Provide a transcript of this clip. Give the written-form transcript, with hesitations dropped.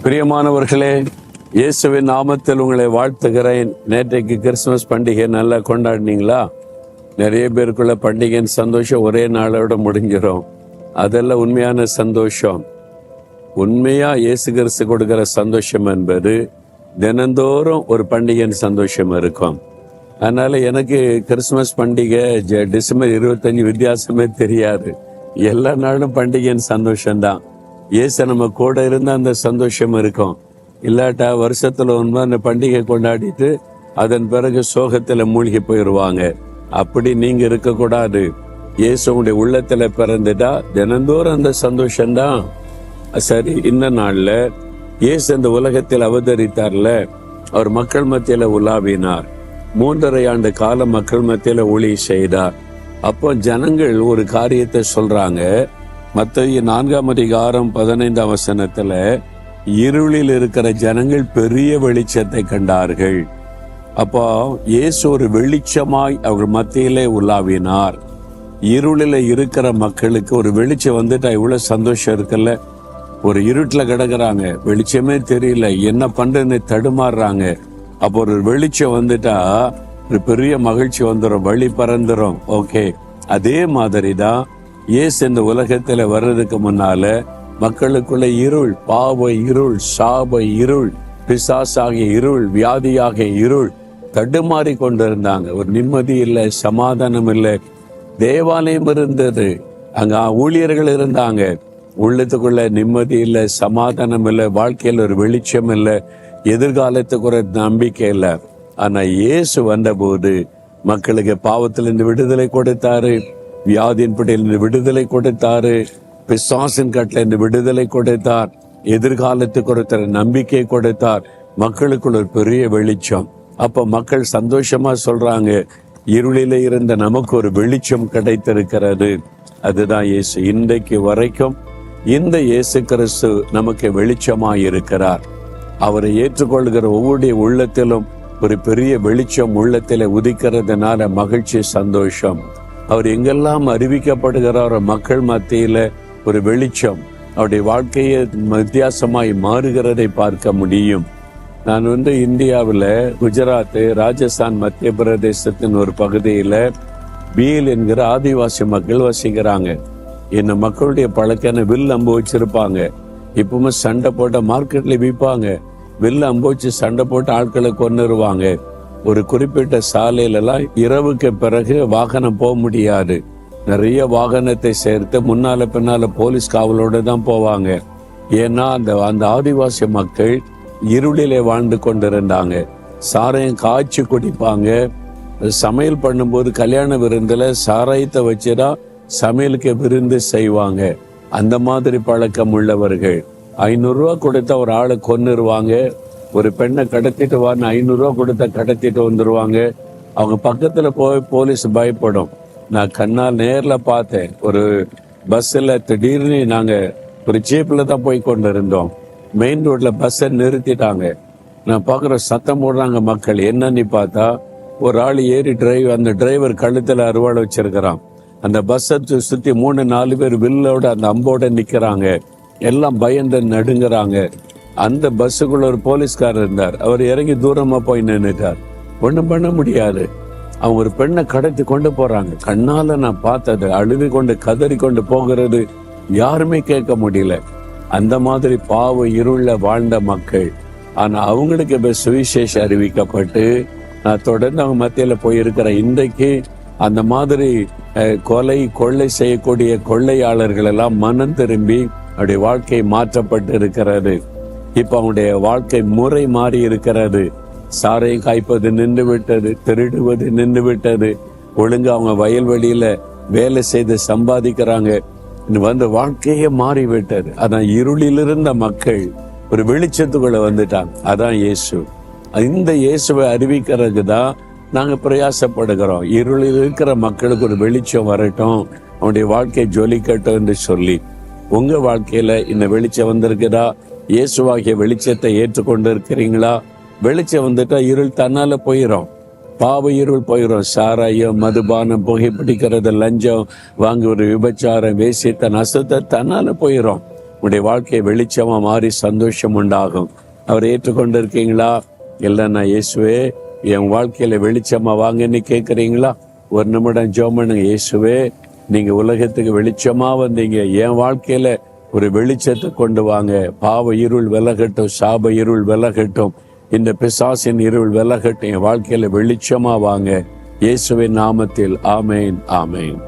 பிரியமானவர்களே, இயேசுவின் நாமத்தில் உங்களை வாழ்த்துகிறேன். நேற்றைக்கு கிறிஸ்துமஸ் பண்டிகை நல்லா கொண்டாடினீங்களா? நிறைய பேருக்குள்ள பண்டிகையின் சந்தோஷம் ஒரே நாளோட முடிஞ்சிடும். அதெல்லாம் உண்மையான சந்தோஷம். உண்மையா இயேசு கிறிஸ்து கொடுக்கிற சந்தோஷம் என்பது தினந்தோறும் ஒரு பண்டிகையின் சந்தோஷம் இருக்கும். அதனால எனக்கு கிறிஸ்துமஸ் பண்டிகை டிசம்பர் 25 வித்தியாசமே தெரியாது. எல்லா நாளும் பண்டிகையின் சந்தோஷம்தான். இயேசு நம்ம கூட இருந்தா அந்த சந்தோஷம் இருக்கும். இல்லாட்டா வருஷத்துல ஒன்று அந்த பண்டிகை கொண்டாடிட்டு அதன் பிறகு சோகத்துல மூழ்கி போயிடுவாங்க. அப்படி நீங்க இருக்கக்கூடாது. இயேசு உங்களுடைய உள்ளத்துல பிறந்துட்டா தினந்தோறும் அந்த சந்தோஷம்தான். சரி, இந்த நாள்ல இயேசு இந்த உலகத்தில் அவதரித்தார்ல, அவர் மக்கள் மத்தியில உலாவினார். 3.5 ஆண்டு கால மக்கள் மத்தியில ஊழிய செய்தார். அப்போ ஜனங்கள் ஒரு காரியத்தை சொல்றாங்க. மத்தேயு 4:15 இருளில் இருக்கிற ஜனங்கள் பெரிய வெளிச்சத்தை கண்டார்கள். அப்போ இயேசு ஒரு வெளிச்சமாய் அவர்கள் மத்தியிலே உலாவினார். இருளில இருக்கிற மக்களுக்கு ஒரு வெளிச்சம் வந்துட்டா இவ்வளவு சந்தோஷம் இருக்குல்ல. ஒரு இருட்டுல கிடக்குறாங்க, வெளிச்சமே தெரியல, என்ன பண்றதுன்னு தடுமாறுறாங்க. அப்போ ஒரு வெளிச்சம் வந்துட்டா ஒரு பெரிய மகிழ்ச்சி வந்துடும், வழி பறந்துரும். ஓகே, அதே மாதிரிதான் இயேசு இந்த உலகத்துல வர்றதுக்கு முன்னால மக்களுக்குள்ள இருள், பாவ இருள், சாப இருள், பிசாசாகிய இருள், வியாதியாகிய இருள் தடுமாறி கொண்டிருந்தாங்க. ஒரு நிம்மதி இல்லை, சமாதானம் இல்லை. தேவாலயம் இருந்தது, அங்க ஊழியர்கள் இருந்தாங்க, உள்ளத்துக்குள்ள நிம்மதி இல்லை, சமாதானம் இல்லை, வாழ்க்கையில் ஒரு வெளிச்சம் இல்லை, எதிர்காலத்துக்கு ஒரு நம்பிக்கை இல்லை. ஆனா இயேசு வந்தபோது மக்களுக்கு பாவத்திலிருந்து விடுதலை கொடுத்தாரு, வியாதியின் பிடியிலிருந்து விடுதலை கொடுத்தாரு, பிசாசின் கட்டில இருந்து விடுதலை கொடுத்தார், எதிர்காலத்துக்கு ஒருத்தர் நம்பிக்கை கொடுத்தார், மக்களுக்குள்ள ஒரு பெரிய வெளிச்சம். அப்ப மக்கள் சந்தோஷமா சொல்றாங்க, இருளில இருந்த நமக்கு ஒரு வெளிச்சம் கிடைத்திருக்கிறது. அதுதான் இயேசு. இன்றைக்கு வரைக்கும் இந்த இயேசு கிறிஸ்து நமக்கு வெளிச்சமாய் இருக்கிறார். அவரை ஏற்றுக்கொள்கிற ஒவ்வொரு உள்ளத்திலும் ஒரு பெரிய வெளிச்சம் உள்ளத்தில உதிக்கிறதுனால மகிழ்ச்சி, சந்தோஷம். அவர் எங்கெல்லாம் அறிவிக்கப்படுகிறார் மக்கள் மத்தியில ஒரு வெளிச்சம், அவருடைய வாழ்க்கையை வித்தியாசமாய் மாறுகிறதை பார்க்க முடியும். நான் இந்தியாவில் குஜராத், ராஜஸ்தான், மத்திய பிரதேசத்தின் ஒரு பகுதியில பீல் என்கிற ஆதிவாசி மக்கள் வசிக்கிறாங்க. இந்த மக்களுடைய பழக்கான வில் அம்பு வச்சிருப்பாங்க. இப்பவுமே சண்டை போட்ட மார்க்கெட்ல விற்பாங்க. வில் அம்பு வச்சு சண்டை போட்டு ஆட்களை கொன்னுருவாங்க. ஒரு குறிப்பிட்ட சாலையில எல்லாம் இரவுக்கு பிறகு வாகனம் போக முடியாது. நிறைய வாகனத்தை சேர்த்து முன்னால பின்னால போலீஸ் காவலோட தான் போவாங்க. ஏன்னா அந்த ஆதிவாசி மக்கள் இருளிலே வாழ்ந்து கொண்டிருந்தாங்க. சாராயம் காய்ச்சி குடிப்பாங்க. சமையல் பண்ணும்போது கல்யாண விருந்துல சாராயத்தை வச்சுதான் சமையலுக்கு விருந்து செய்வாங்க. அந்த மாதிரி பழக்கம் உள்ளவர்கள். 500 ரூபா கொடுத்தா ஒரு ஆளை கொன்னுருவாங்க. ஒரு பெண்ணை கடத்திட்டு வான்னு 500 ரூபா கொடுத்தா கடத்திட்டு வந்துருவாங்க. அவங்க பக்கத்துல போய் போலீஸ் பயப்படும். நான் கண்ணால் நேர்ல பார்த்தேன். ஒரு பஸ்ல திடீர்னு நாங்க ஒரு ஜீப்ல தான் போய் கொண்டு இருந்தோம். மெயின் ரோட்ல பஸ்ஸை நிறுத்திட்டாங்க. நான் பாக்குற சத்தம் போடுறாங்க மக்கள். என்னன்னு பார்த்தா ஒரு ஆள் ஏறி அந்த டிரைவர் கழுத்துல அறுவாள் வச்சிருக்கிறான். அந்த பஸ்ஸை சுத்தி 3-4 பேர் வில்லோட அந்த அம்போட நிக்கிறாங்க. எல்லாம் பயந்து நடுங்குறாங்க. அந்த பஸ்ஸுக்குள்ள ஒரு போலீஸ்காரர் இருந்தார். அவர் இறங்கி தூரமா போய் நின்றுட்டார். ஒண்ணும் பண்ண முடியாது. அவங்க ஒரு பெண்ணை கடத்தி கொண்டு போறாங்க. கண்ணால நான் பார்த்தது, அழுது கொண்டு கதறி கொண்டு போகிறது யாருமே கேட்க முடியல. அந்த மாதிரி பாவ இருள வாழ்ந்த மக்கள். ஆனா அவங்களுக்கு இப்ப சுவிசேஷம் அறிவிக்கப்பட்டு நான் தொடர்ந்து அவங்க மத்தியில போயிருக்கிற இன்றைக்கு அந்த மாதிரி கொள்ளை செய்யக்கூடிய கொள்ளையாளர்கள் எல்லாம் மனம் திரும்பி அவருடைய வாழ்க்கை மாற்றப்பட்டு இருக்கிறது. இப்ப அவனுடைய வாழ்க்கை முறை மாறி இருக்கிறது. சாரையும் காய்ப்பது நின்று விட்டது, திருடுவது நின்று விட்டது. ஒழுங்கு அவங்க வயல்வெளியில வேலை செய்து சம்பாதிக்கிறாங்க. வாழ்க்கையே மாறிவிட்டது. அதான் இருளில் இருந்த மக்கள் ஒரு வெளிச்சத்துக்குள்ள வந்துட்டாங்க. அதான் இயேசு. இந்த இயேசுவை அறிவிக்கிறதுக்கு தான் நாங்க பிரயாசப்படுகிறோம். இருளில் இருக்கிற மக்களுக்கு ஒரு வெளிச்சம் வரட்டும், அவனுடைய வாழ்க்கை ஜொலிக்கட்டும் என்று சொல்லி. உங்க வாழ்க்கையில இந்த வெளிச்சம் வந்திருக்குதா? இயேசுவாகிய வெளிச்சத்தை ஏற்றுக்கொண்டு இருக்கிறீங்களா? வெளிச்சம் வந்துட்டா இருள் தன்னால போயிடும். பாவ இருள் போயிடும். சாராயம், மதுபானம், புகைப்பிடிக்கிறது, லஞ்சம் வாங்குவது, விபச்சாரம், வேசித்தன், அசுத்த தன்னால போயிடும். உடைய வாழ்க்கையை வெளிச்சமா மாறி சந்தோஷம் உண்டாகும். அவரை ஏற்றுக்கொண்டு இருக்கீங்களா? இல்லைன்னா இயேசுவே என் வாழ்க்கையில வெளிச்சமா வாங்கன்னு கேட்குறீங்களா? ஒரு நிமிடம் ஜெபம் பண்ணுங்க. இயேசுவே, நீங்க உலகத்துக்கு வெளிச்சமா வந்தீங்க, என் வாழ்க்கையில ஒரு வெளிச்சத்தை கொண்டு வாங்க. பாவ இருள் விலகட்டும், சாப இருள் விலகட்டும், இந்த பிசாசின் இருள் விலகட்டும், என் வாழ்க்கையில வெளிச்சமா வாங்க. இயேசுவின் நாமத்தில் ஆமேன், ஆமேன்.